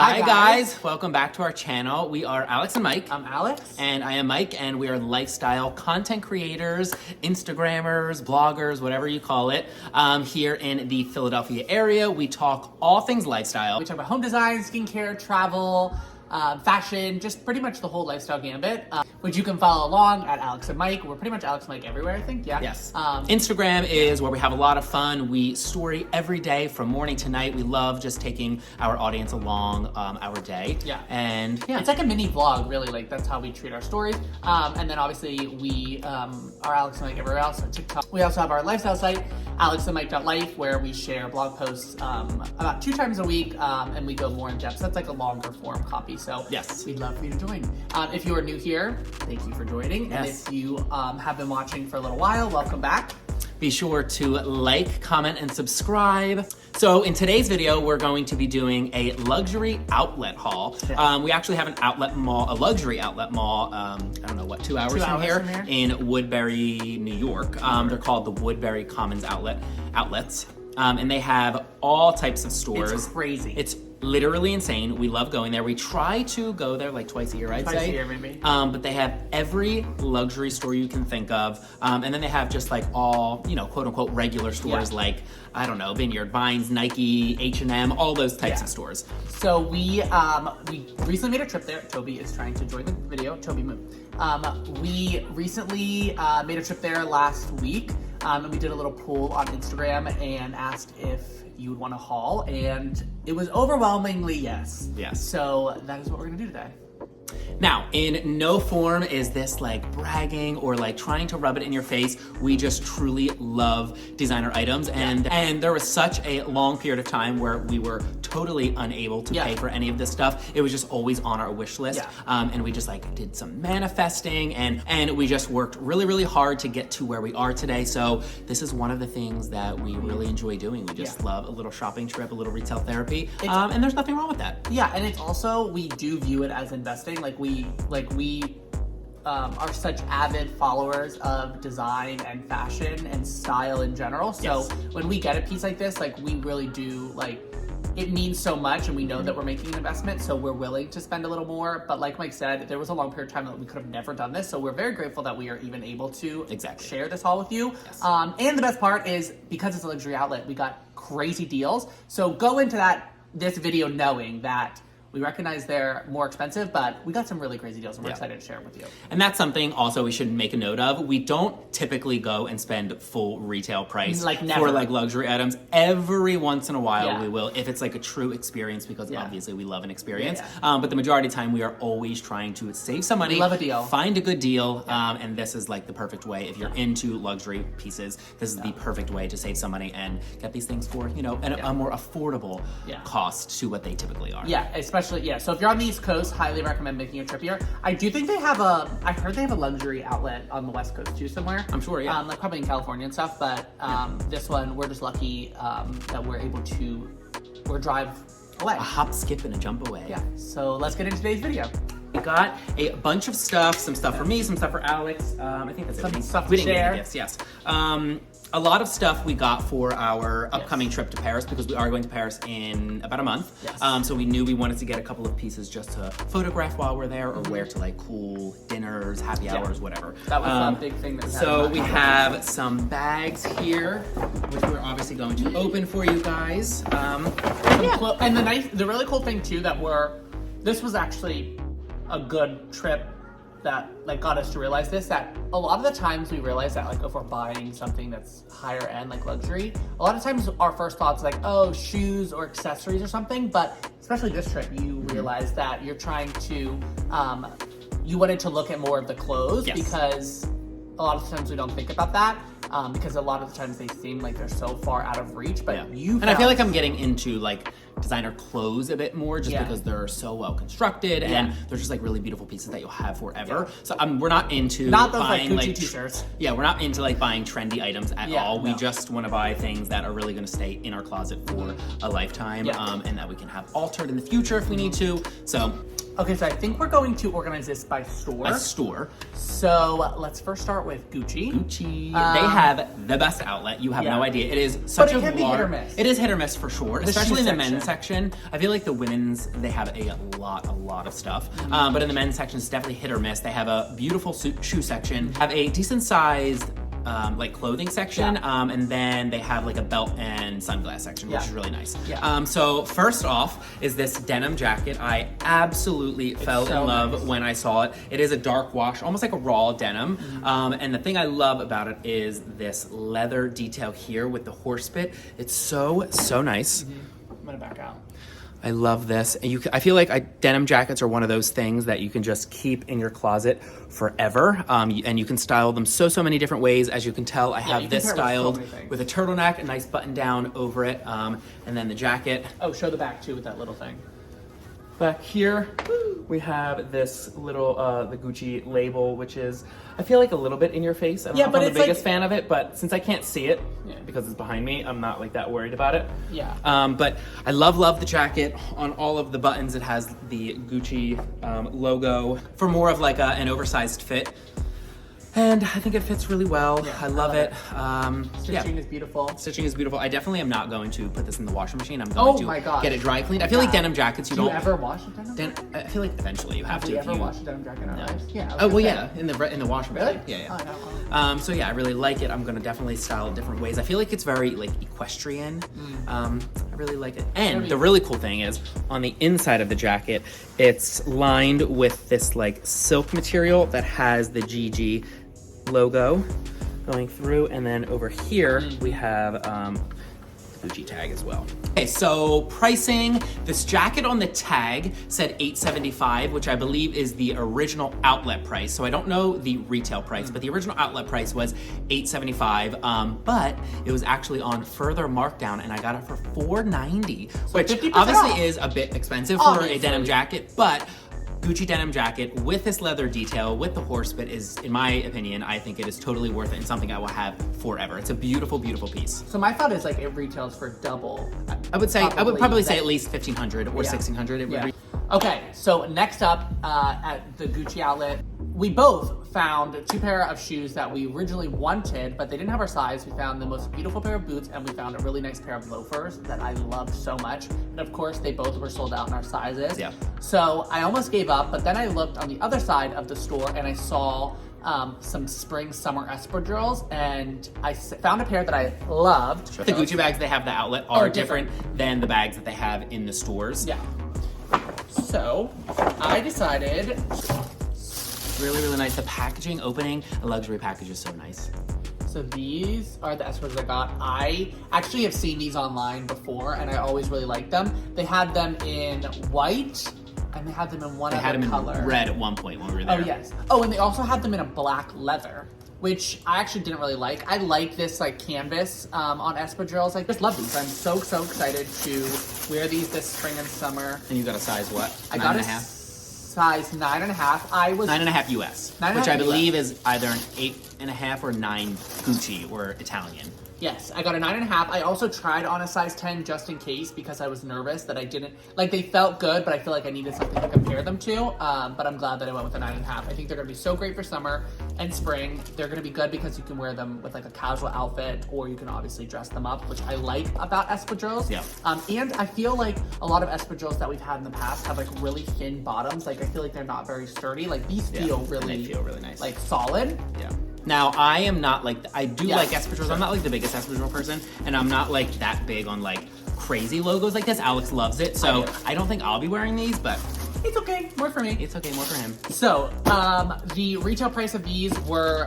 Hi guys, welcome back to our channel. We are Alex and Mike. I'm Alex. And I am Mike, and we are lifestyle content creators, Instagrammers, bloggers, whatever you call it, here in the Philadelphia area. We talk all things lifestyle. We talk about home design, skincare, travel, fashion, just pretty much the whole lifestyle gambit, which you can follow along at Alex and Mike. We're pretty much Alex and Mike everywhere, I think. Yeah. Yes. Instagram is where we have a lot of fun. We story every day from morning to night. We love just taking our audience along our day. Yeah. And yeah. It's like a mini vlog, really. Like, that's how we treat our stories. And then obviously we are Alex and Mike everywhere else on TikTok. We also have our lifestyle site, alexandmike.life, where we share blog posts about 2 times a week, and we go more in depth. So that's like a longer form copy. So yes, we'd love for you to join. If you are new here, thank you for joining. Yes. And if you have been watching for a little while, welcome back. Be sure to like, comment, and subscribe. So in today's video, we're going to be doing a luxury outlet haul. Yeah. We actually have an outlet mall, a luxury outlet mall, I don't know, what, 2 hours from here in Woodbury, New York. They're called the Woodbury Common Outlets. And they have all types of stores. It's crazy. It's literally insane. We love going there. We try to go there like twice a year, I'd say. Twice a year, maybe. But they have every luxury store you can think of. And then they have just like all, you know, quote unquote regular stores like, I don't know, Vineyard Vines, Nike, H&M, all those types of stores. So we recently made a trip there. Toby is trying to join the video. Toby, move. We recently made a trip there last week. And we did a little poll on Instagram and asked if you would want to haul, and it was overwhelmingly yes. Yes. So that is what we're gonna do today. Now, in no form is this like bragging or like trying to rub it in your face. We just truly love designer items, and there was such a long period of time where we were totally unable to pay for any of this stuff. It was just always on our wish list, and we just like did some manifesting, and we just worked really, really hard to get to where we are today. So this is one of the things that we really enjoy doing. We just love a little shopping trip, a little retail therapy, and there's nothing wrong with that. Yeah, and it's also, we do view it as investing. We are such avid followers of design and fashion and style in general. So when we get a piece like this, like, we really do, like, it means so much, and we know that we're making an investment, so we're willing to spend a little more. But like Mike said, there was a long period of time that we could have never done this, so we're very grateful that we are even able to share this haul with you. Yes. And the best part is, because it's a luxury outlet, we got crazy deals. So go into this video knowing that we recognize they're more expensive, but we got some really crazy deals, and we're excited to share them with you. And that's something also we should make a note of. We don't typically go and spend full retail price for like luxury items. Every once in a while we will, if it's like a true experience, because obviously we love an experience. But the majority of the time we are always trying to save some money. We love a deal. Find a good deal. And this is like the perfect way. If you're into luxury pieces, this is the perfect way to save some money and get these things for, you know, a more affordable cost to what they typically are. Yeah, especially, so if you're on the East Coast, highly recommend making a trip here. I do think I heard they have a luxury outlet on the West Coast too somewhere. I'm sure, like probably in California and stuff, but this one, we're just lucky that we're drive away. A hop, skip, and a jump away. Yeah, so let's get into today's video. We got a bunch of stuff, some stuff for me, some stuff for Alex. I think that's some stuff we to didn't share. Get any gifts, yes. A lot of stuff we got for our upcoming trip to Paris, because we are going to Paris in about a month. Yes. So we knew we wanted to get a couple of pieces just to photograph while we're there, or wear to like cool dinners, happy hours, whatever. That was a big thing that so we have some bags here, which we're obviously going to open for you guys. And the really cool thing too this was actually a good trip that like got us to realize that a lot of the times we realize that, like, if we're buying something that's higher end, like luxury, a lot of times our first thoughts like, oh, shoes or accessories or something. But especially this trip, you realize that you're trying to you wanted to look at more of the clothes, because a lot of times we don't think about that. Because a lot of the times they seem like they're so far out of reach, but I feel like I'm getting into like designer clothes a bit more, just because they're so well constructed and they're just like really beautiful pieces that you'll have forever. So we're not into buying like Gucci t-shirts. Yeah, we're not into like buying trendy items at all. We just want to buy things that are really going to stay in our closet for a lifetime, and that we can have altered in the future if we need to. So Okay, so I think we're going to organize this by store. By store. So let's first start with Gucci. Gucci. They have the best outlet. You have Yeah. no idea. It is such But it a can be hit or large. miss. It is hit or miss for sure, The especially in shoe the men's section. I feel like the women's they have a lot of stuff, but in the men's section it's definitely hit or miss. They have a beautiful shoe section, have a decent sized like clothing section, Yeah. and then they have like a belt and sunglass section, which Yeah. is really nice. Yeah. So first off is this denim jacket. I absolutely fell so in love nice. when I saw it. It is a dark wash, almost like a raw denim. And the thing I love about it is this leather detail here with the horse bit. It's so nice. I'm gonna back out. I love this. And I feel like denim jackets are one of those things that you can just keep in your closet forever. And you can style them so many different ways. As you can tell, I you have can this pair it with so styled many things. with a turtleneck, a nice button down over it, and then the jacket. Oh, show the back too with that little thing. Back here, we have this little, the Gucci label, which is, I feel like a little bit in your face. I don't Yeah, know if but I'm the it's like- biggest fan of it, but since I can't see it, Yeah. because it's behind me, I'm not like that worried about it. Yeah. But I love the jacket. On all of the buttons, it has the Gucci logo for more of like an oversized fit. And I think it fits really well. Yeah, I love it. Stitching is beautiful. Stitching is beautiful. I definitely am not going to put this in the washing machine. I'm Oh going my to gosh. get it dry cleaned. I feel like Yeah. denim jackets, you Do you don't ever wash a denim? I feel like eventually you have Have to. we if ever you, washed a denim jacket in our lives? Yeah. I was Oh gonna well, say. yeah, in the washing Really? machine. Yeah. Oh, no. So yeah, I really like it. I'm gonna definitely style it different ways. I feel like it's very like equestrian. I really like it. And Very- the really cool thing is on the inside of the jacket, it's lined with this like silk material that has the GG logo going through, and then over here we have the Gucci tag as well. Okay, so pricing. This jacket on the tag said $875, which I believe is the original outlet price. So I don't know the retail price, but the original outlet price was $875. But it was actually on further markdown, and I got it for $490, which 50% obviously off. is a bit expensive for a Obviously. denim jacket, but Gucci denim jacket with this leather detail, with the horse bit is, in my opinion, I think it is totally worth it and something I will have forever. It's a beautiful piece. So my thought is like it retails for double. I would probably say that- at least $1,500 or Yeah. $1,600. It would Yeah. be. Okay, so next up at the Gucci outlet, we both found two pair of shoes that we originally wanted, but they didn't have our size. We found the most beautiful pair of boots, and we found a really nice pair of loafers that I loved so much. And of course, they both were sold out in our sizes. Yeah. So I almost gave up, but then I looked on the other side of the store and I saw some spring summer espadrilles, and I found a pair that I loved. The Gucci bags they have the outlet are Are different different. than the bags that they have in the stores. Yeah. So I decided. Really nice. The packaging, opening a luxury package is so nice. So these are the espadrilles I got. I actually have seen these online before, and I always really liked them. They had them in white, and they had them in one They other had them in color. red at one point when we were Oh there. yes. Oh, and they also had them in a black leather, which I actually didn't really like. I like this like canvas on espadrilles. I just love these. I'm so excited to wear these this spring and summer. And you got a size what? I 9 got and a a half? size 9.5. I was 9.5 US, 9.5 which I US. believe is either an 8.5 or 9 Gucci or Italian. Yes, I got a 9.5. I also tried on a size 10 just in case because I was nervous that I didn't, like they felt good, but I feel like I needed something to compare them to. But I'm glad that I went with a 9.5. I think they're gonna be so great for summer and spring. They're gonna be good because you can wear them with like a casual outfit, or you can obviously dress them up, which I like about espadrilles. Yeah. And I feel like a lot of espadrilles that we've had in the past have like really thin bottoms. Like I feel like they're not very sturdy. Like these Yeah, feel and really, they feel really nice. like solid. Yeah. Now, I am not like, I do Yeah, like espadrilles. I'm not like the biggest espadrille person, and I'm not like that big on like crazy logos like this. Alex loves it, so I don't think I'll be wearing these, but It's okay, more for me. it's okay, more for him. So, the retail price of these were,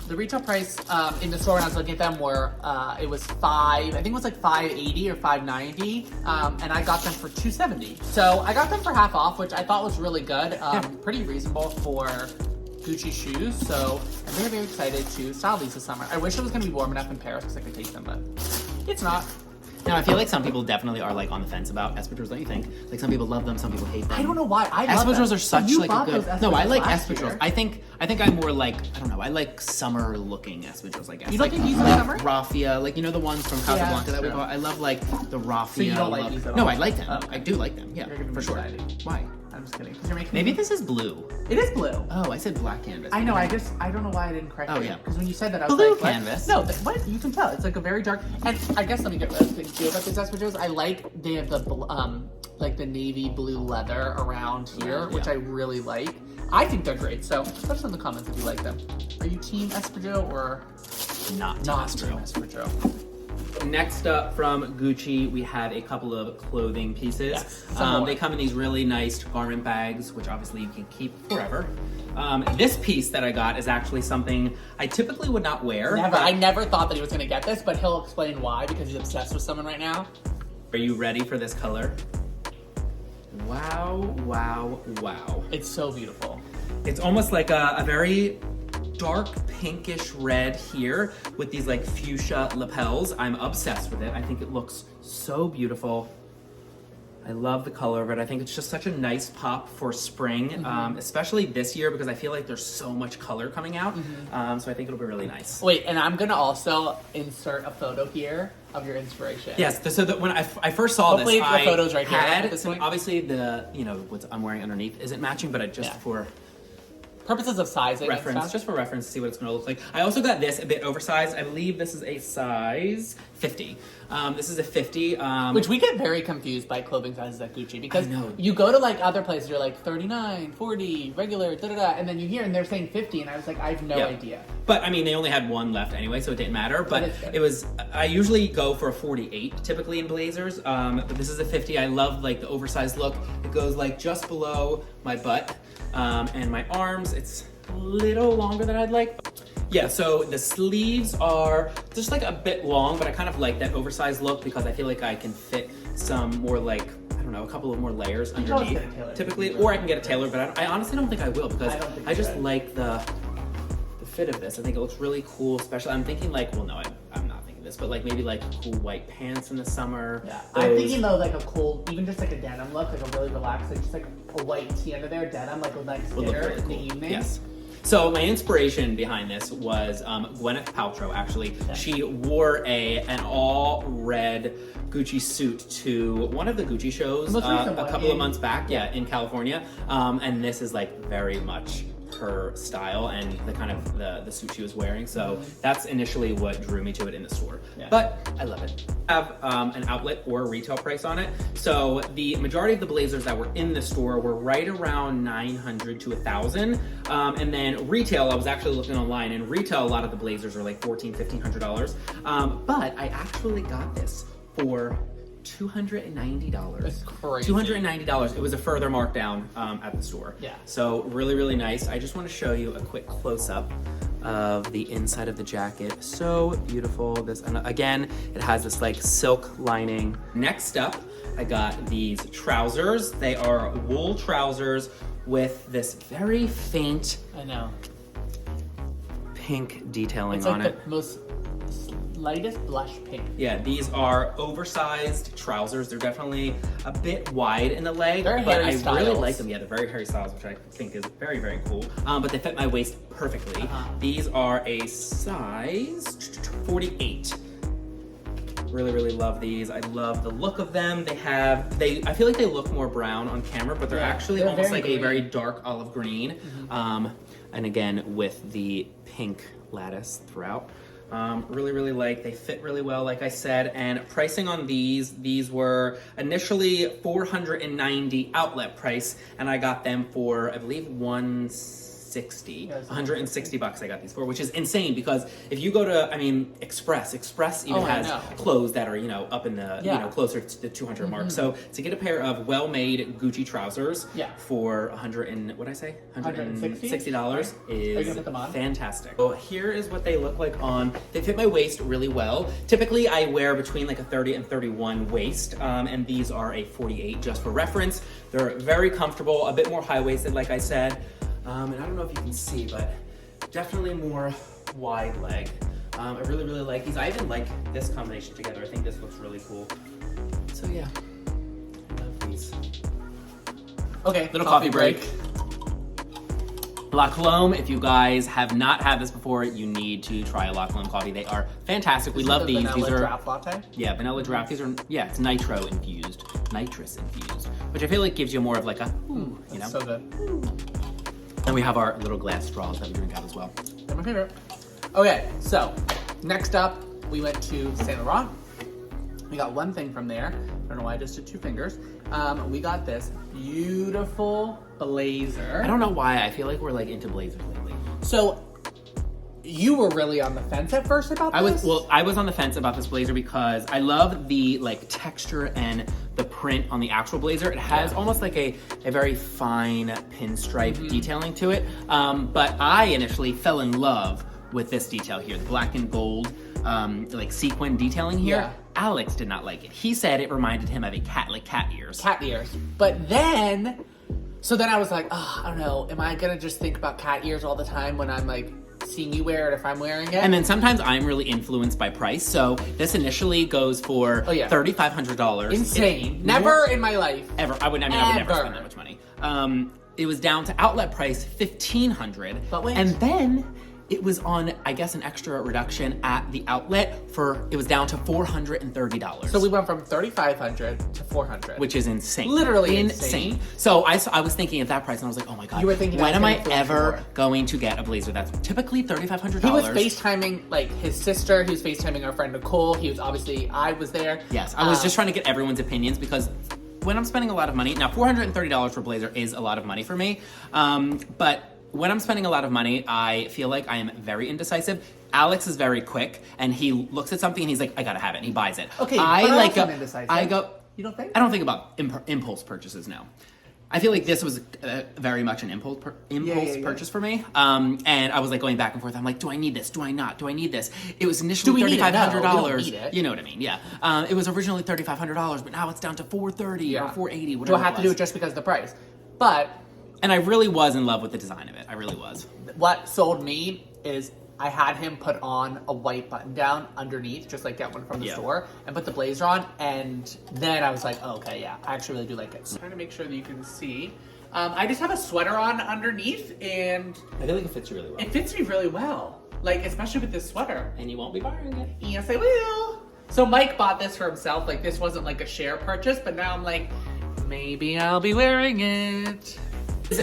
the retail price in the store when I was looking at them were, it was I think it was like $580 or $590, and I got them for $270. So I got them for half off, which I thought was really good, pretty reasonable for Gucci shoes. So I'm very excited to style these this summer. I wish it was gonna be warm enough in Paris because I could take them, but it's not. Now, I feel like some people definitely are like on the fence about espadrilles, don't you think? Like some people love them, some people hate them. I don't know why. I love Espadrilles them. are such You like a bought good. those No, I espadrilles like last espadrilles. year. I think I'm more like, I don't know. I like summer looking espadrilles. I guess. You like like these in the summer? raffia, like you know the ones from Casablanca that we true. bought. I love like the raffia. So you don't like these at No, all? I like them. Oh. I do like them. Yeah, You're gonna be for sure. excited. Why? I I'm just kidding. 'Cause you're making Maybe this is blue. It is blue. Oh, I said black canvas. I know. I don't know why I didn't correct Oh, it. yeah. Because when you said that, I was Blue like, what? canvas. No, what? You can tell. It's like a very dark. And I guess let me get rid of things too about these espadrilles. I like they have the like the navy blue leather around here, which I really like. I think they're great. So let us know in the comments if you like them. Are you team espadrille or Not team espadrille. espadrille? Next up from Gucci, we have a couple of clothing pieces. Yes, some more. They come in these really nice garment bags, which obviously you can keep forever. This piece that I got is actually something I typically would not wear. Never. I never thought that he was going to get this, but he'll explain why because he's obsessed with someone right now. Are you ready for this color? Wow, wow, wow. It's so beautiful. It's almost like a very dark pinkish red here with these like fuchsia lapels. I'm obsessed with it. I think it looks so beautiful. I love the color of it. I think it's just such a nice pop for spring, especially this year because I feel like there's so much color coming out. So I think it'll be really nice. Wait, and I'm gonna also insert a photo here of your inspiration. Yes, so that when I first saw Hopefully this, the I photo's right here at had this point. obviously the what I'm wearing underneath isn't matching, but just Yeah. for Purposes of sizing and reference, stuff. just for reference to see what it's going to look like. I also got this a bit oversized. I believe this is a size 50. This is a 50. Which we get very confused by clothing sizes at Gucci because I know. you go to like other places, you're like 39, 40, regular, and then you hear and they're saying 50, and I was like, I have no Yeah. idea. But I mean, they only had one left anyway, so it didn't matter. But That is good. it was. I usually go for a 48 typically in blazers, but this is a 50. I love like the oversized look. It goes like just below my butt and my arms. It's a little longer than I'd like. Yeah, so the sleeves are just like a bit long, but I kind of like that oversized look because I feel like I can fit some more like, I don't know, a couple of more layers can always underneath get a tailor. typically, or I can get a tailor, but I honestly don't think I will because I don't think I you just should. like the fit of this. I think it looks really cool, especially I'm thinking like, well, no, I'm not thinking this, but like maybe like cool white pants in the summer. Yeah, Those- I'm thinking though like a cool, even just like a denim look, like a really relaxed, like just like a white tee under there, denim, like a nice would look dinner really in cool. the evening. Yes. So my inspiration behind this was Gwyneth Paltrow. Actually, Yeah. she wore an all red Gucci suit to one of the Gucci shows The most recent a one couple of in- months back. Yeah, in California. And this is like very much her style and the kind of the suit she was wearing. So that's initially what drew me to it in the store. Yeah. But I love it. I have an outlet or a retail price on it. So the majority of the blazers that were in the store were right around $900 to $1,000. And then retail, I was actually looking online, and retail, a lot of the blazers are like $1,400, $1,500. But I actually got this for $290. That's crazy. $290. It was a further markdown at the store. Yeah. So really, really nice. I just want to show you a quick close-up of the inside of the jacket. So beautiful. This, and again, it has this like silk lining. Next up, I got these trousers. They are wool trousers with this very faint I know. pink detailing It's on like it. the most lightest blush pink. Yeah, these are oversized trousers. They're definitely a bit wide in the leg, Very but Harry I really Styles. like them. Yeah, they're very Harry Styles, which I think is very, very cool. But they fit my waist perfectly. These are a size 48. Really, really love these. I love the look of them. I feel like they look more brown on camera, but they're Yeah, actually they're almost very like a green. very dark olive green. And again, with the pink lattice throughout. Really, really like. They fit really well, like I said. And pricing on these were initially $490 outlet price, and I got them for, I believe, $160 I got these for, which is insane because if you go to, I mean, Express even Oh, I has know. clothes that are, up in the, Yeah. closer to the 200 mark. So to get a pair of well-made Gucci trousers Yeah. for $160 $160? Are you is gonna put them on? fantastic. So here is what they look like on. They fit my waist really well. Typically I wear between like a 30 and 31 waist, and these are a 48 just for reference. They're very comfortable, a bit more high-waisted like I said. And I don't know if you can see, but definitely more wide leg. I really, really like these. I even like this combination together. I think this looks really cool. So yeah, I love these. Okay, Little coffee break. La Colombe, if you guys have not had this before, you need to try a La Colombe coffee. They are fantastic. We love these. These are draft latte. yeah, vanilla draft. These are it's nitrous infused. which I feel like gives you more of like a, ooh, you know? So good. And we have our little glass straws that we drink out as well. They're my favorite. Okay, so next up, we went to Saint Laurent. We got one thing from there. I don't know why I just did 2 fingers. We got this beautiful blazer. I don't know why, I feel like we're like into blazers lately. So, you were really on the fence at first about this? I was on the fence about this blazer because I love the like texture and the print on the actual blazer. It has almost like a very fine pinstripe detailing to it. But I initially fell in love with this detail here, the black and gold like sequin detailing here. Yeah. Alex did not like it. He said it reminded him of a cat, like cat ears. Cat ears. But then, so then I was like, oh, I don't know, am I gonna just think about cat ears all the time when I'm like seeing you wear it if I'm wearing it? And then sometimes I'm really influenced by price. So this initially goes for $3,500. Insane. Never in my life. Ever. I would never spend that much money. It was down to outlet price $1,500. But wait. And then it was on, I guess, an extra reduction at the outlet it was down to $430. So we went from $3,500 to $400. Which is insane. Literally insane. So I was thinking at that price and I was like, oh my God. You were thinking when am I ever going to get a blazer that's typically $3,500? He was FaceTiming like his sister, he was FaceTiming our friend Nicole, I was there. Yes, I was just trying to get everyone's opinions because when I'm spending a lot of money, now $430 for a blazer is a lot of money for me, but when I'm spending a lot of money, I feel like I am very indecisive. Alex is very quick, and he looks at something and he's like, I gotta have it, and he buys it. Okay, I'm indecisive. You don't think? I don't think about impulse purchases now. I feel like this was very much an impulse purchase for me. And I was like going back and forth. I'm like, do I need this? Do I not? Do I need this? It was initially $3,500. You know what I mean? Yeah. It was originally $3,500, but now it's down to $430 or $480. Whatever. Do I have to do it just because of the price? But and I really was in love with the design of it. I really was. What sold me is I had him put on a white button down underneath, just like that one from the store, and put the blazer on, and then I was like, oh, okay, yeah, I actually really do like it. So I'm trying to make sure that you can see. I just have a sweater on underneath, and I feel like it fits you really well. It fits me really well, like especially with this sweater. And you won't be borrowing it. Yes, I will. So Mike bought this for himself. Like this wasn't like a share purchase, but now I'm like, maybe I'll be wearing it. This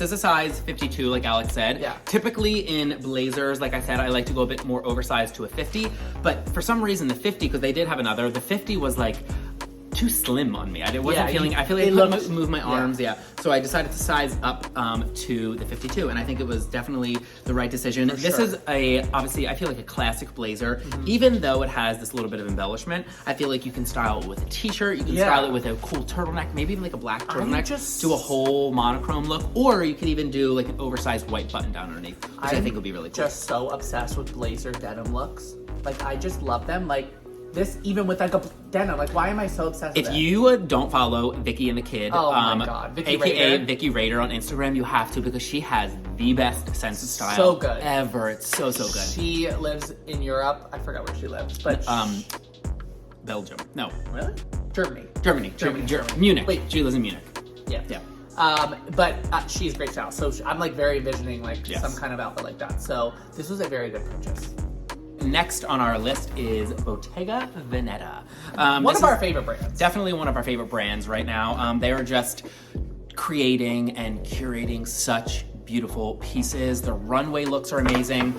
is a size 52, like Alex said. Yeah. Typically in blazers, like I said, I like to go a bit more oversized to a 50, but for some reason the 50, because they did have another, the 50 was like too slim on me. I wasn't feeling, I feel like I couldn't move my arms, So I decided to size up to the 52, and I think it was definitely the right decision. This is obviously, I feel like a classic blazer, even though it has this little bit of embellishment. I feel like you can style it with a t-shirt, you can style it with a cool turtleneck, maybe even like a black turtleneck, do a whole monochrome look, or you can even do like an oversized white button down underneath, which I think would be really cool. Just so obsessed with blazer denim looks. Like I just love them. Like this, even with like a denim, like why am I so obsessed with it? If you don't follow Vicky and the Kid, my God. Vicky aka Raider. Vicky Raider on Instagram, you have to, because she has the best sense of style so good. ever. It's so good. She lives in Europe. I forgot where she lives, but Belgium. No. Really? Germany. Munich. Wait. She lives in Munich. Yeah. But she's great style. So I'm like very envisioning like some kind of outfit like that. So this was a very good purchase. Next on our list is Bottega Veneta. One of our favorite brands. Definitely one of our favorite brands right now. They are just creating and curating such beautiful pieces. The runway looks are amazing.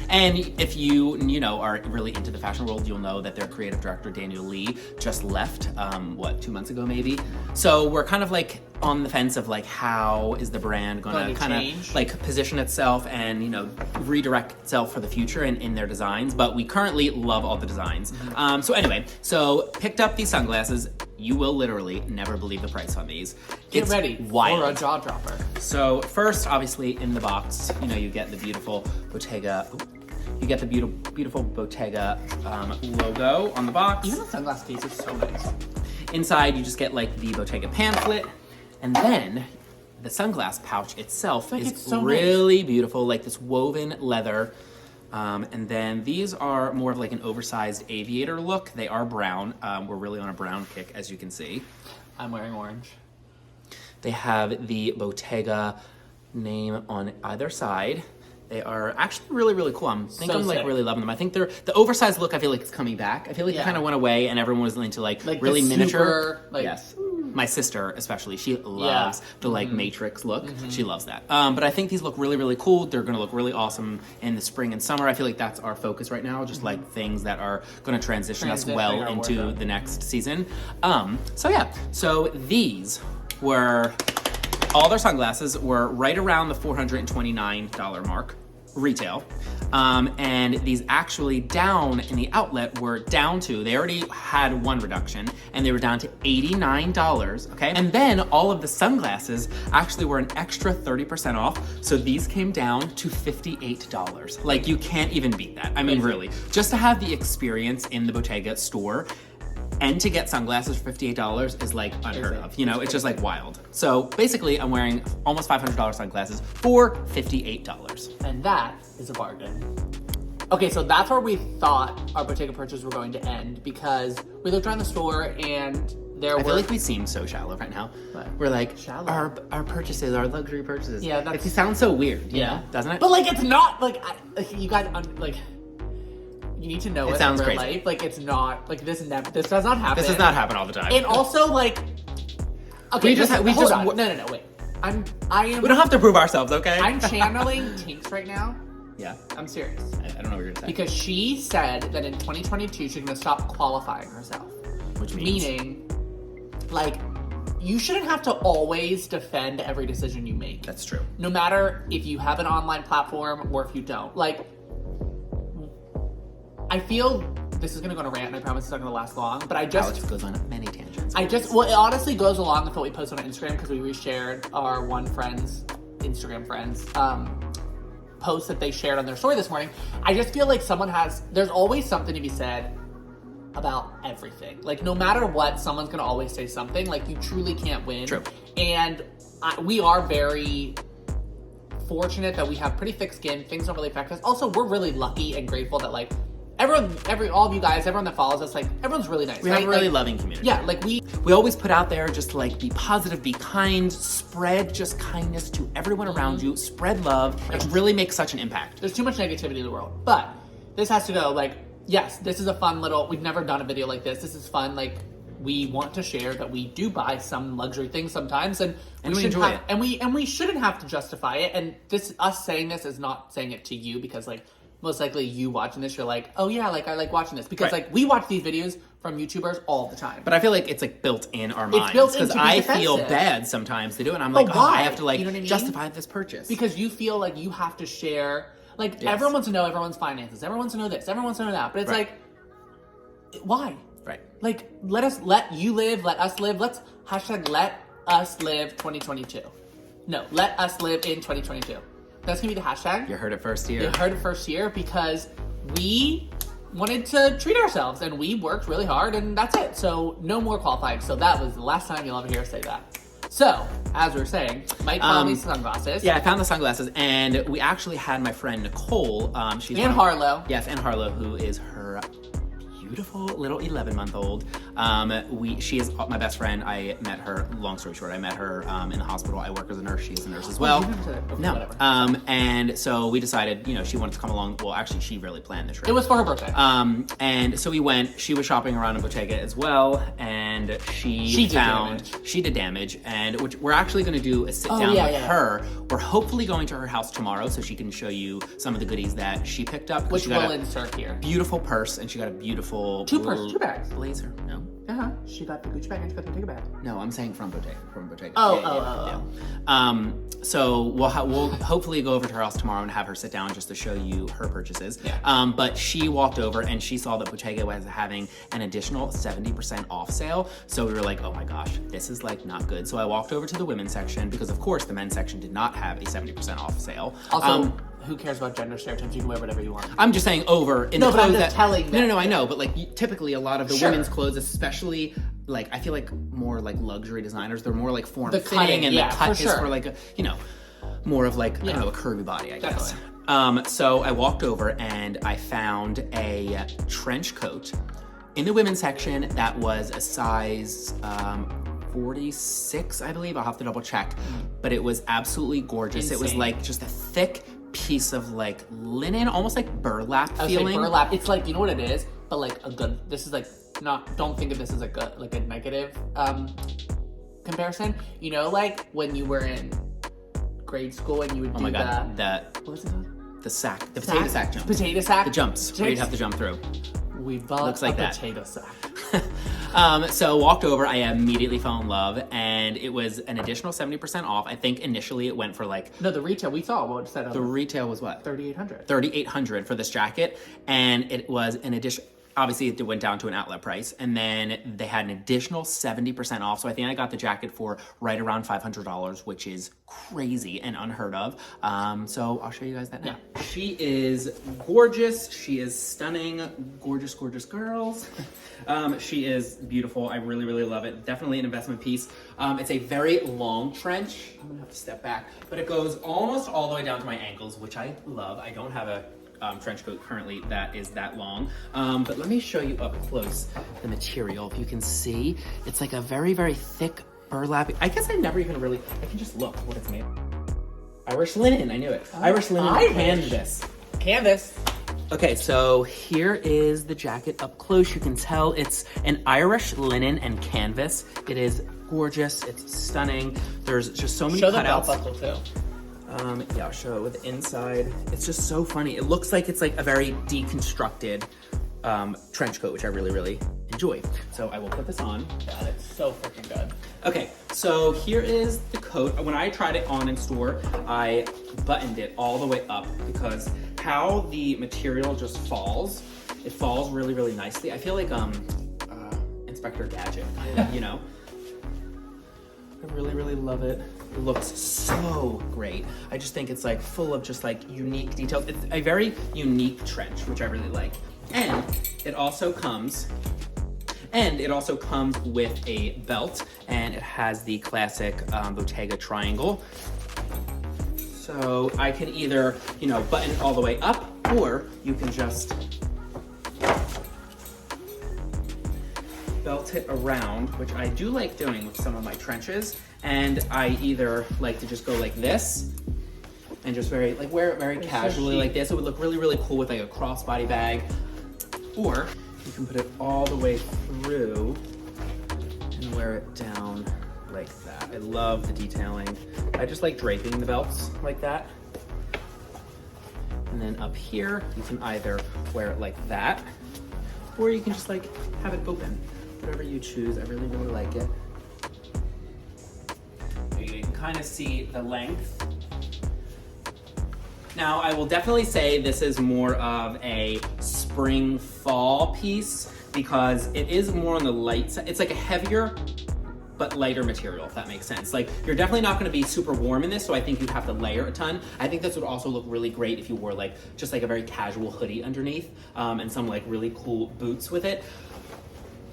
And if you are really into the fashion world, you'll know that their creative director, Daniel Lee, just left, 2 months ago maybe? So we're kind of like on the fence of like, how is the brand going to kind of like position itself and, redirect itself for the future in their designs. But we currently love all the designs. So picked up these sunglasses. You will literally never believe the price on these. Get ready wild. for a jaw dropper. So first, obviously, in the box, you get the beautiful Bottega. You get the beautiful Bottega logo on the box. Even the sunglass case is so nice. Inside, you just get like the Bottega pamphlet, and then the sunglass pouch itself is so really beautiful, like this woven leather. And then these are more of like an oversized aviator look. They are brown. We're really on a brown kick, as you can see. I'm wearing orange. They have the Bottega name on either side. They are actually really cool. I'm really loving them. I think the oversized look, I feel like it's coming back. I feel like it kind of went away and everyone was into like really miniature. Yes. My sister, especially, she loves the like Matrix look. She loves that. But I think these look really, really cool. They're gonna look really awesome in the spring and summer. I feel like that's our focus right now, just like things that are gonna transition us well into the next season. So these were, all their sunglasses were right around the $429 mark, retail. And these actually down in the outlet were down to, they already had one reduction, and they were down to $89, okay? And then all of the sunglasses actually were an extra 30% off, so these came down to $58. Like, you can't even beat that. I mean, really. Just to have the experience in the Bottega store and to get sunglasses for $58 is like unheard of. You know, it's just like wild. So basically, I'm wearing almost $500 sunglasses for $58. And that is a bargain. Okay, so that's where we thought our Bottega purchases were going to end, because we looked around the store and there were... I feel like we seem so shallow right now. What? We're like, Shallow? our purchases, our luxury purchases. Yeah, that's... It sounds so weird, you know, doesn't it? But like, it's not, like, you guys, like... You need to know it sounds in real crazy. life. Like, it's not, like, this does not happen. This does not happen all the time. And also, like, okay, hold on. Wait. No, wait. I am. We don't have to prove ourselves, okay? I'm channeling Tinks right now. Yeah. I'm serious. I don't know what you're gonna say. Because she said that in 2022 she's gonna stop qualifying herself. Which means? Meaning, like, you shouldn't have to always defend every decision you make. That's true. No matter if you have an online platform or if you don't. Like, I feel this is gonna go on a rant, and I promise it's not gonna last long, but Alex goes on many tangents. Well, it honestly goes along with what we posted on Instagram, because we reshared our Instagram friends, post that they shared on their story this morning. I just feel like there's always something to be said about everything. Like, no matter what, someone's gonna always say something. Like, you truly can't win. True. And we are very fortunate that we have pretty thick skin. Things don't really affect us. Also, we're really lucky and grateful that, like, all of you guys, everyone that follows us, like, everyone's really nice. We have a really loving community. Yeah, like, we always put out there just to, like, be positive, be kind, spread just kindness to everyone around you, spread love. It really makes such an impact. There's too much negativity in the world. But this has to go, like, yes, this is a fun little, we've never done a video like this. This is fun. Like, we want to share that we do buy some luxury things sometimes, and we enjoy it. And we shouldn't have to justify it. And us saying this is not saying it to you, because, like, most likely you watching this, you're like, oh yeah, like, I like watching this. Because, like, we watch these videos from YouTubers all the time. But I feel like it's, like, built in our minds. Because I feel bad sometimes to do it. And I'm like, I have to, like, you know what I mean? justify this purchase. Because you feel like you have to share, like, everyone wants to know everyone's finances. Everyone wants to know this. Everyone wants to know that. But it's like, why? Right. Like, let you live, let us live. Let's hashtag let us live 2022. No, let us live in 2022. That's gonna be the hashtag. You heard it first here. You heard it first here, because we wanted to treat ourselves and we worked really hard, and that's it. So no more qualifying. So that was the last time you'll ever hear us say that. So, as we were saying, Mike found these sunglasses. Yeah, I found the sunglasses, and we actually had my friend Nicole. She's Harlow. Yes, and Harlow, who is her beautiful little 11-month-old. She is my best friend. I met her, long story short, I met her in the hospital. I work as a nurse. She is a nurse as well. No. And so we decided, she wanted to come along. Well, actually, she really planned the trip. It was for her birthday. And so we went. She was shopping around in Bottega as well, and she did damage. And we're actually going to do a sit down with her. We're hopefully going to her house tomorrow, so she can show you some of the goodies that she picked up. Which we'll insert here. Beautiful purse, and she got a beautiful two bags. Blazer. No. She got the Gucci bag and she got the Bottega bag. No, I'm saying from Bottega. So we'll hopefully go over to her house tomorrow and have her sit down just to show you her purchases. Yeah. But she walked over and she saw that Bottega was having an additional 70% off sale. So we were like, oh my gosh, this is, like, not good. So I walked over to the women's section, because of course the men's section did not have a 70% off sale. Also, who cares about gender stereotypes? You can wear whatever you want. I'm just saying over in the clothes but I'm just telling that. No, I know, but, like, typically a lot of the women's clothes, especially, like, I feel like more, like, luxury designers, they're more, like, form-fitting, and the cut is for, like, more of, like, I don't know, a curvy body, I guess. So I walked over and I found a trench coat in the women's section that was a size 46, I believe. I'll have to double check. But it was absolutely gorgeous. Insane. It was, like, just a thick piece of, like, linen, almost like burlap feeling. Burlap. It's like, you know what it is? But, like, this is, like, don't think of this as a negative comparison. You know, like when you were in grade school and you would Oh do my God, what was it called? the potato sack jump. Potato sack? The jumps where you'd have to jump through. We bought Looks like a that. potato sack. So walked over, I immediately fell in love, and it was an additional 70% off. I think initially it went for like, No, the retail we saw what said the retail was what? $3,800. $3,800 for this jacket, and it was an addition. Obviously, it went down to an outlet price, and then they had an additional 70% off. So I think I got the jacket for right around $500, which is crazy and unheard of. So I'll show you guys that now. Yeah. She is gorgeous. She is stunning. Gorgeous, gorgeous girls. She is beautiful. I really, really love it. Definitely an investment piece. It's a very long trench. I'm gonna have to step back, but it goes almost all the way down to my ankles, which I love. I don't have a trench coat currently that is that long, but let me show you up close the material. If you can see, it's like a very, very thick burlap. I guess I never even really, I can just look what it's made of. Irish linen, I knew it. Irish linen canvas. Canvas. Okay, so here is the jacket up close. You can tell it's an Irish linen and canvas. It is gorgeous, it's stunning. There's just so many Show cutouts. the belt buckle too. Yeah, I'll show it with the inside. It's just so funny. It looks like it's like a very deconstructed trench coat, which I really, really enjoy. So I will put this on. God, it's so freaking good. Okay, so here is the coat. When I tried it on in store, I buttoned it all the way up because how the material just falls, it falls really, really nicely. I feel like Inspector Gadget, you know? I really, really love it. It looks so great. I just think it's like full of just like unique details. It's a very unique trench, which I really like. And it also comes with a belt, and it has the classic Bottega triangle. So I can either, you know, button it all the way up, or you can just belt it around, which I do like doing with some of my trenches. And I either like to just go like this and just wear it very casually like this. It would look really, really cool with like a crossbody bag. Or you can put it all the way through and wear it down like that. I love the detailing. I just like draping the belts like that. And then up here, you can either wear it like that, or you can just like have it open. Whatever you choose, I really, really like it. You can kind of see the length. Now, I will definitely say this is more of a spring fall piece because it is more on the light side. It's like a heavier but lighter material, if that makes sense. Like, you're definitely not gonna be super warm in this, so I think you'd have to layer a ton. I think this would also look really great if you wore like, just like a very casual hoodie underneath and some like really cool boots with it.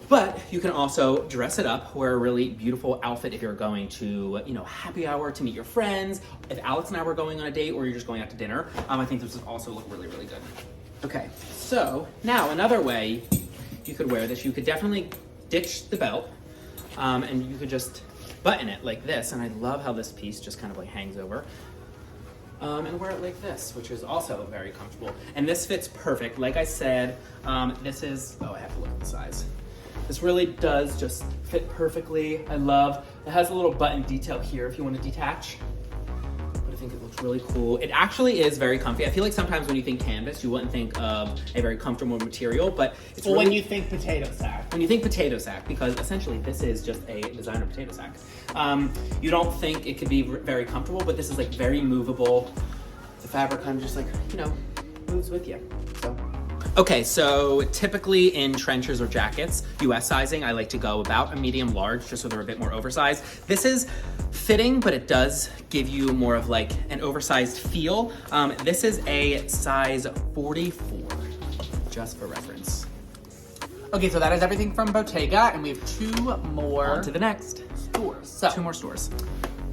But you can also dress it up, wear a really beautiful outfit if you're going to, you know, happy hour to meet your friends. If Alex and I were going on a date or you're just going out to dinner, I think this would also look really, really good. Okay, so now another way you could wear this, you could definitely ditch the belt and you could just button it like this. And I love how this piece just kind of like hangs over. And wear it like this, which is also very comfortable. And this fits perfect. Like I said, this is, oh, I have to look at the size. This really does just fit perfectly. I love, it has a little button detail here if you want to detach. But I think it looks really cool. It actually is very comfy. I feel like sometimes when you think canvas, you wouldn't think of a very comfortable material, but it's well, really, when you think potato sack. When you think potato sack, because essentially this is just a designer potato sack. You don't think it could be very comfortable, but this is like very movable. The fabric kind of just like, you know, moves with you, so. Okay, so typically in trenches or jackets, US sizing, I like to go about a medium large, just so they're a bit more oversized. This is fitting, but it does give you more of like an oversized feel. This is a size 44, just for reference. Okay, so that is everything from Bottega, and we have two more. On to the next. Stores. So, two more stores.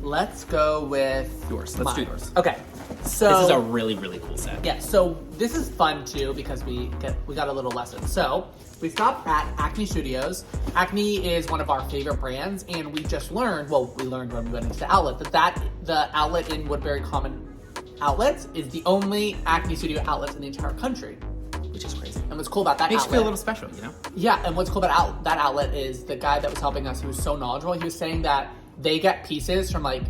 Let's go with yours. Let's do yours. Okay. So this is a really, really cool set. Yeah, so this is fun too because we got a little lesson. So we stopped at Acne Studios. Acne is one of our favorite brands, and we just learned, well, we learned when we went into the outlet, that the outlet in Woodbury Common Outlets is the only Acne Studio outlets in the entire country. Which is crazy. And what's cool about that Makes outlet, you feel a little special, you know? Yeah, and what's cool about that outlet is the guy that was helping us, who was so knowledgeable, he was saying that they get pieces from like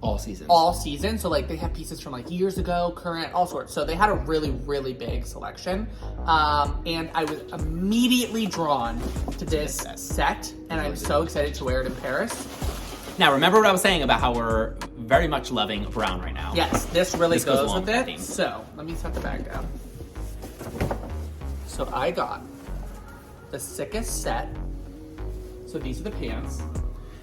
all seasons. All season. So like they have pieces from like years ago, current, all sorts. So they had a really, really big selection. And I was immediately drawn to this set, and I'm so excited to wear it in Paris. Now, remember what I was saying about how we're very much loving brown right now. Yes, this really goes with it. Theme. So let me set the bag down. So I got the sickest set. So these are the pants.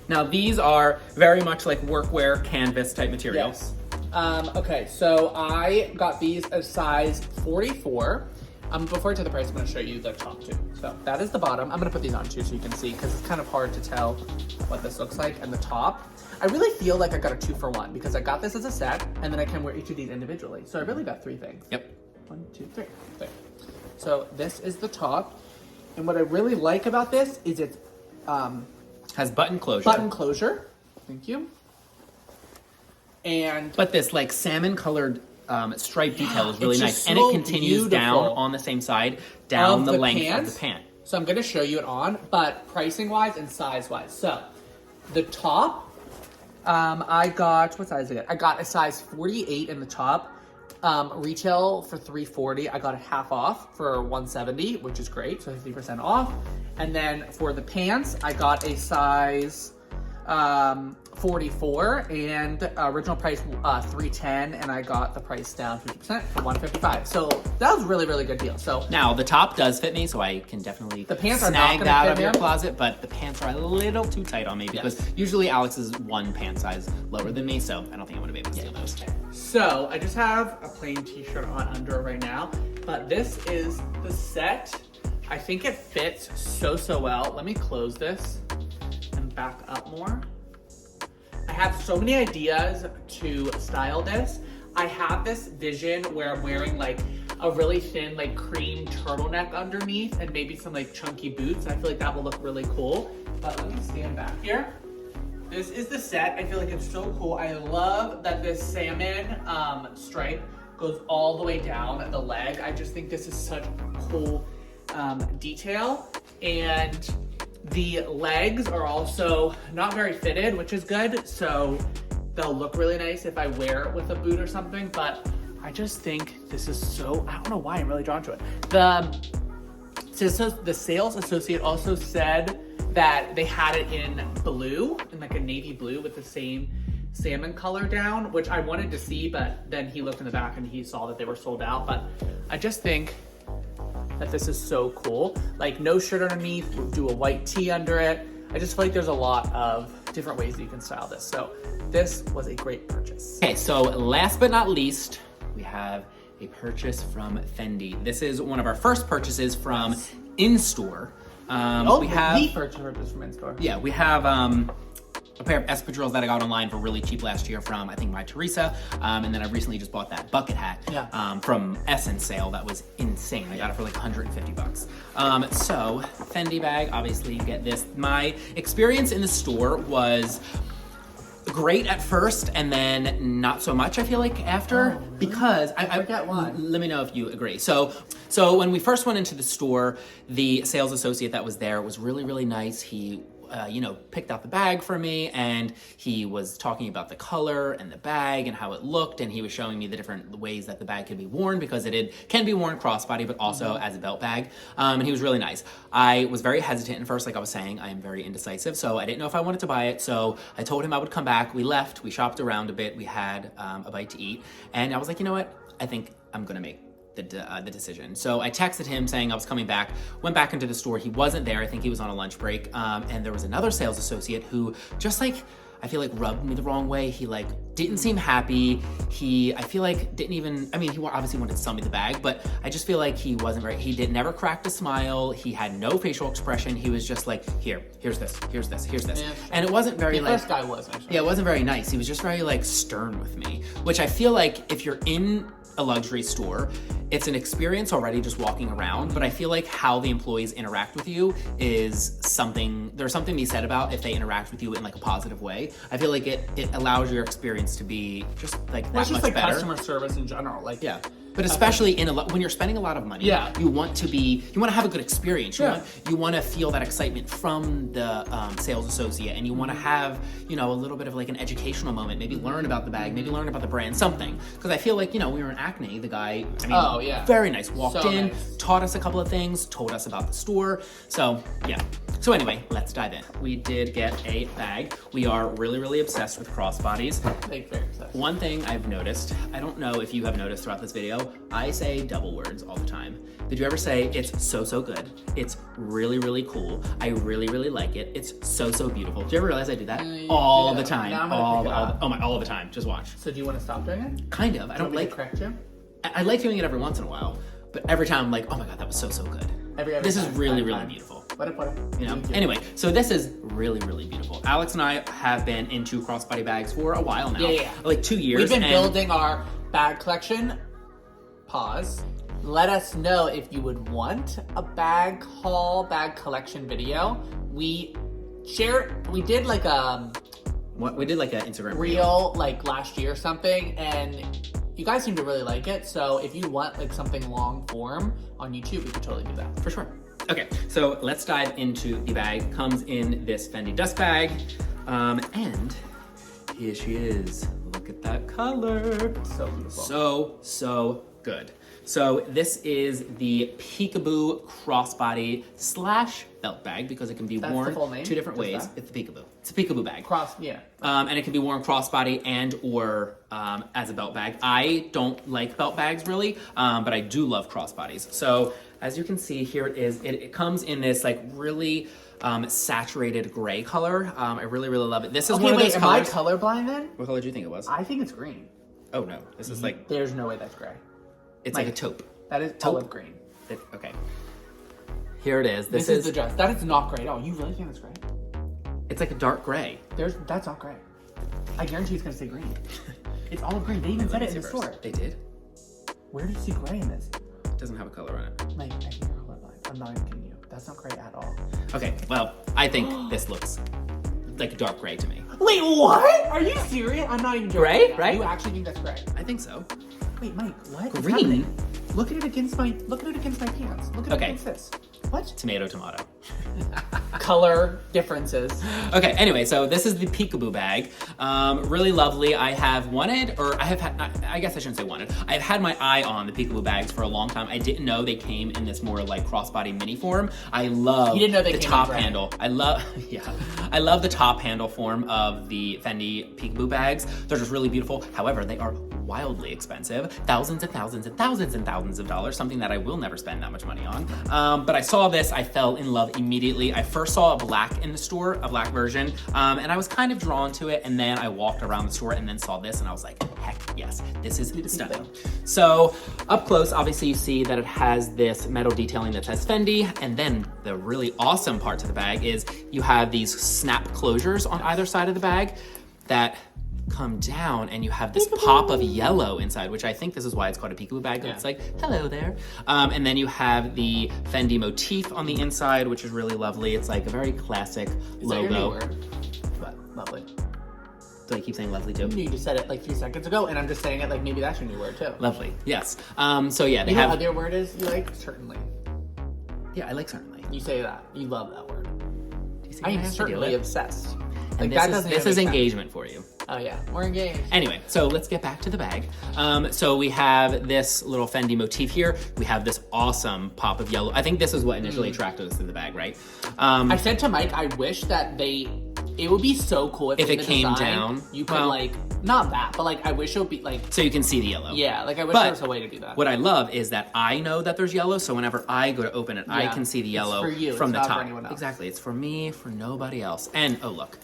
Now, these are very much like workwear canvas type materials. Yes. Okay, so I got these a size 44. Before I tell the price, I'm going to show you the top too. So that is the bottom. I'm going to put these on too so you can see, because it's kind of hard to tell what this looks like. And the top, I really feel like I got a 2-for-1 because I got this as a set, and then I can wear each of these individually. So I really got 3 things. Yep. 1, 2, 3. There. So this is the top. And what I really like about this is it's has button closure. Button closure. Thank you. And but this like salmon colored stripe detail is really nice, so and it continues down beautiful. On the same side, down the length of the pant. So I'm going to show you it on, but pricing wise and size wise. So the top, I got, what size did I get? I got a size 48 in the top. Retail for $340. I got it half off for $170, which is great. So 50% off. And then for the pants, I got a size 44, and original price $310, and I got the price down 50% for $155. So that was really, really good deal. So now the top does fit me, so I can definitely the pants are snag not that out fit of your him. closet, but the pants are a little too tight on me because usually Alex is 1 pant size lower than me, so I don't think I'm gonna be able to steal those. So I just have a plain t-shirt on under right now, but this is the set. I think it fits so well. Let me close this and back up more. I have so many ideas to style this. I have this vision where I'm wearing like a really thin like cream turtleneck underneath and maybe some like chunky boots. I feel like that will look really cool. But let me stand back here. This is the set. I feel like it's so cool. I love that this salmon stripe goes all the way down the leg. I just think this is such a cool detail. And the legs are also not very fitted, which is good. So they'll look really nice if I wear it with a boot or something. But I just think this is so, I don't know why I'm really drawn to it. The sales associate also said that they had it in blue, in like a navy blue with the same salmon color down, which I wanted to see, but then he looked in the back and he saw that they were sold out. But I just think that this is so cool. Like no shirt underneath, we'll do a white tee under it. I just feel like there's a lot of different ways that you can style this. So this was a great purchase. Okay, so last but not least, we have a purchase from Fendi. This is one of our first purchases from in-store. We have the purchase from in-store. Yeah, we have a pair of espadrilles that I got online for really cheap last year from, I think, my Teresa. And then I recently just bought that bucket hat from Essence sale. That was insane. I got it for like 150 bucks. So Fendi bag, obviously you get this. My experience in the store was great at first and then not so much, I feel like, after, because I forget why. Let me know if you agree. So when we first went into the store, the sales associate that was there was really, really nice. He picked out the bag for me, and he was talking about the color and the bag and how it looked, and he was showing me the different ways that the bag could be worn, because can be worn crossbody, but also as a belt bag. And he was really nice. I was very hesitant at first, like I was saying. I am very indecisive, so I didn't know if I wanted to buy it. So I told him I would come back. We left. We shopped around a bit. We had a bite to eat, and I was like, you know what? I think I'm gonna make the decision. So I texted him saying I was coming back, went back into the store. He wasn't there. I think he was on a lunch break. And there was another sales associate who just like, I feel like rubbed me the wrong way. He like didn't seem happy. I feel like didn't even, I mean, he obviously wanted to sell me the bag, but I just feel like he wasn't very, never cracked a smile. He had no facial expression. He was just like, here's this. Yeah. And it wasn't very the first guy was actually. Yeah, it wasn't very nice. He was just very like stern with me, which I feel like if you're in a luxury store, it's an experience already just walking around, but I feel like how the employees interact with you is there's something to be said about if they interact with you in like a positive way. I feel like it allows your experience to be just like that much just like better. Customer service in general. Like, yeah. But especially when you're spending a lot of money, you want to have a good experience. You want to feel that excitement from the sales associate, and you want to have, a little bit of like an educational moment, maybe learn about the bag, maybe learn about the brand, something. Because I feel like, we were in Acne, the guy, very nice, walked in, taught us a couple of things, told us about the store. So, yeah. So anyway, let's dive in. We did get a bag. We are really, really obsessed with crossbodies. Very obsessed. One thing I've noticed, I don't know if you have noticed throughout this video, I say double words all the time. Did you ever say, it's so, so good? It's really, really cool. I really, really like it. It's so, so beautiful. Do you ever realize I do that? All the time. All the time. Just watch. So do you want to stop doing it? Kind of. I don't like. Correct you? I like doing it every once in a while, but every time I'm like, oh my God, that was so, so good. This is really, really beautiful. What up? Anyway, so this is really, really beautiful. Alex and I have been into crossbody bags for a while now. Yeah. Like 2 years. We've been building our bag collection. Pause. Let us know if you would want a bag haul, bag collection video. We did like a... We did like an Instagram reel like last year or something, and you guys seem to really like it. So if you want like something long form on YouTube, we could totally do that. For sure. Okay, so let's dive into the bag. Comes in this Fendi dust bag, and here she is. Look at that color. So beautiful. So good. So this is the Peekaboo crossbody / belt bag, because it can be worn two different ways. It's the Peekaboo. It's a Peekaboo bag. And it can be worn crossbody and or as a belt bag. I don't like belt bags really, but I do love crossbodies. So as you can see, here it is. It comes in this like really saturated gray color. I really, really love it. This is one of those colors. Am I colorblind then? What color do you think it was? I think it's green. Oh no, this is like... There's no way that's gray. It's like a taupe. That is olive green. Okay. Here it is. This is the dress. That is not gray at all. You really think it's gray? It's like a dark gray. That's not gray. I guarantee it's gonna say green. It's olive green. They even said it in the store. They did? Where do you see gray in this? It doesn't have a color on it. Mike, I think you're colorblind. I'm not even kidding you. That's not gray at all. Okay, well, I think this looks like dark gray to me. Wait, what? Are you serious? I'm not even joking. Gray? Right? You actually think that's gray? I think so. Wait, Mike, what? Green? Look at it against my pants. Look at it against this. What? Tomato. Color differences. Okay, anyway, so this is the Peekaboo bag. Really lovely. I have wanted, or I have had, I guess I shouldn't say wanted. I've had my eye on the Peekaboo bags for a long time. I didn't know they came in this more like crossbody mini form. I love the top handle. I love the top handle form of the Fendi Peekaboo bags. They're just really beautiful. However, they are wildly expensive. Thousands and thousands and thousands and thousands of dollars, something that I will never spend that much money on. But I saw this, I fell in love immediately. I first saw a black in the store, a black version, and I was kind of drawn to it, and then I walked around the store and then saw this, and I was like, heck yes, this is stunning. So up close, obviously you see that it has this metal detailing that says Fendi, and then the really awesome part to the bag is you have these snap closures on either side of the bag that come down, and you have this pop of yellow inside, which I think this is why it's called a peekaboo bag. It's like, hello there. And then you have the Fendi motif on the inside, which is really lovely. It's like a very classic logo. Is that your new word? But lovely. Do I keep saying lovely too? You just said it like 3 seconds ago, and I'm just saying it like maybe that's your new word too. Lovely, yes. So yeah, they have... other word is you like? Certainly. Yeah, I like certainly. You say that. You love that word. I am certainly obsessed. And this is engagement for you. Oh yeah, we're engaged. Anyway, so let's get back to the bag. So we have this little Fendi motif here. We have this awesome pop of yellow. I think this is what initially attracted us to the bag, right? I said to Mike, I wish that it would be so cool if it came down. You could like, not that, but like I wish it would be like. So you can see the yellow. Yeah, like I wish there was a way to do that. What I love is that I know that there's yellow, so whenever I go to open it, I can see the yellow for you. From it's the not top. For anyone else. Exactly, it's for me, for nobody else. And oh look.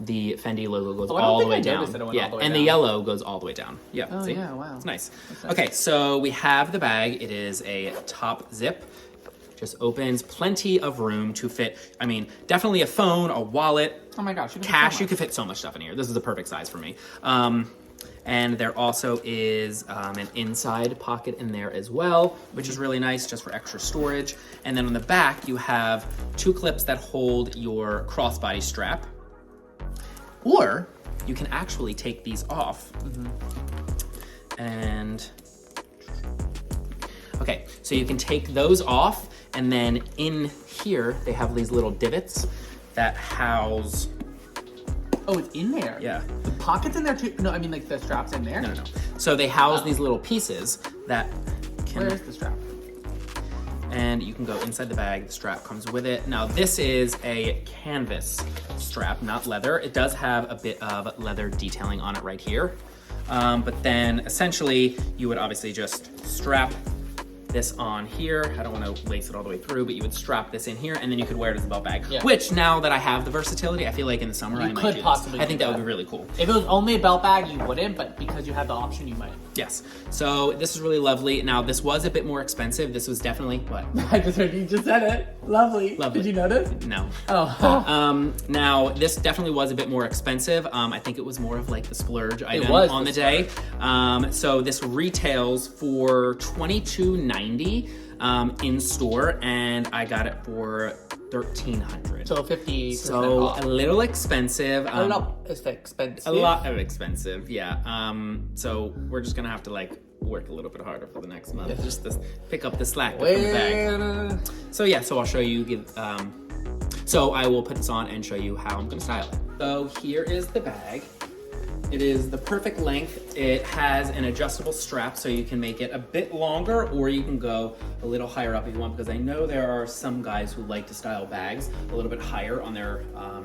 The Fendi logo goes all the way down. The yellow goes all the way down. Yeah. Oh, see? yeah, wow. It's nice. Okay, so we have the bag. It is a top zip. Just opens, plenty of room to fit. I mean, definitely a phone, a wallet. Oh my gosh, cash. You could fit so much stuff in here. This is the perfect size for me. And there also is an inside pocket in there as well, which is really nice just for extra storage. And then on the back, you have 2 clips that hold your crossbody strap. Or you can actually take these off and Okay, so you can take those off, and then in here, they have these little divots that house... Oh, it's in there? Yeah. The pocket's in there too? No, I mean like the strap's in there? No. So they house these little pieces that can... Where is the strap? And you can go inside the bag. The strap comes with it. Now this is a canvas strap, not leather. It does have a bit of leather detailing on it right here. But then essentially you would obviously just strap this on here. I don't want to lace it all the way through, but you would strap this in here, and then you could wear it as a belt bag. Yeah. Which, now that I have the versatility, I feel like in the summer I might do this. I think that would be really cool. If it was only a belt bag, you wouldn't, but because you have the option, you might. Yes. So this is really lovely. Now this was a bit more expensive. This was definitely what? I just heard you just said it. Lovely. Did you notice? No. Oh. Now this definitely was a bit more expensive. I think it was more of like the splurge item on the day. So this retails for $22.90 in store, and I got it for $1,300. So 50%. So off. a little expensive. A lot expensive. A lot of expensive, yeah. So we're just gonna have to like work a little bit harder for the next month, just to pick up the slack from the bag. So yeah, so I'll show you. So I will put this on and show you how I'm gonna style it. So here is the bag. It is the perfect length. It has an adjustable strap, so you can make it a bit longer, or you can go a little higher up if you want, because I know there are some guys who like to style bags a little bit higher on their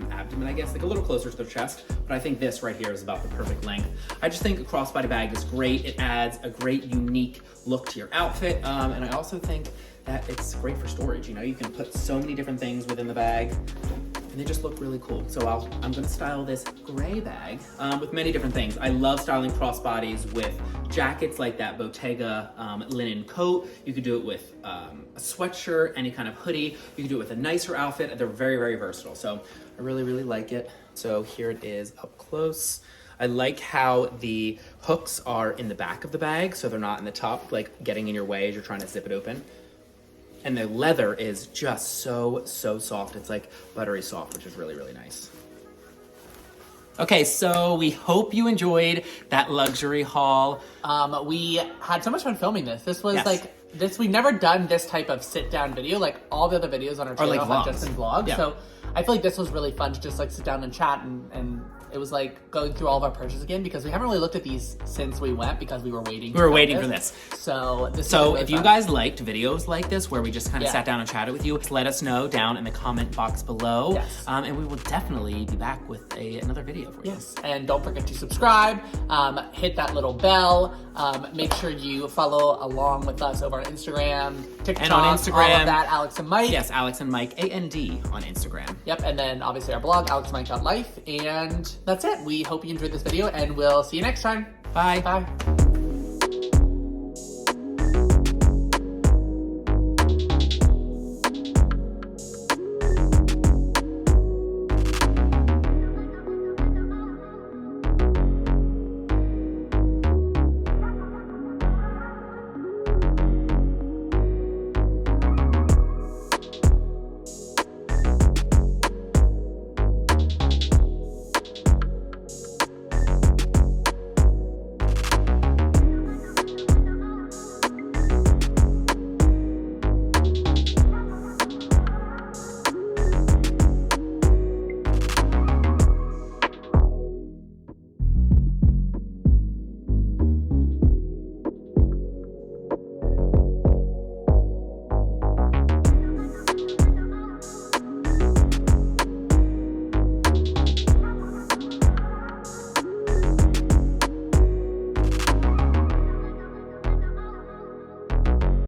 abdomen, I guess, like a little closer to their chest, but I think this right here is about the perfect length. I just think a crossbody bag is great. It adds a great, unique look to your outfit, and I also think that it's great for storage. You know, you can put so many different things within the bag, and they just look really cool. So I'm gonna style this gray bag with many different things. I love styling crossbodies with jackets like that Bottega linen coat. You could do it with a sweatshirt, any kind of hoodie. You could do it with a nicer outfit. They're very, very versatile. So I really, really like it. So here it is up close. I like how the hooks are in the back of the bag, so they're not in the top, like getting in your way as you're trying to zip it open. And the leather is just so soft. It's like buttery soft, which is really, really nice. Okay, so we hope you enjoyed that luxury haul. We had so much fun filming this. This was we've never done this type of sit down video. Like all the other videos on our channel have just been vlogs. Yeah. So I feel like this was really fun to just like sit down and chat, and it was like going through all of our purchases again, because we haven't really looked at these since we went, because we were waiting. We were waiting for this. So if you guys liked videos like this where we just kind of sat down and chatted with you, let us know down in the comment box below. Yes. And we will definitely be back with another video for you. Yes. And don't forget to subscribe, hit that little bell, make sure you follow along with us over on Instagram, TikTok, and on Instagram, all of that, Alex and Mike. Yes, Alex and Mike, AND on Instagram. Yep, and then obviously our blog, alexandmike.life, and that's it. We hope you enjoyed this video, and we'll see you next time. Bye. Bye.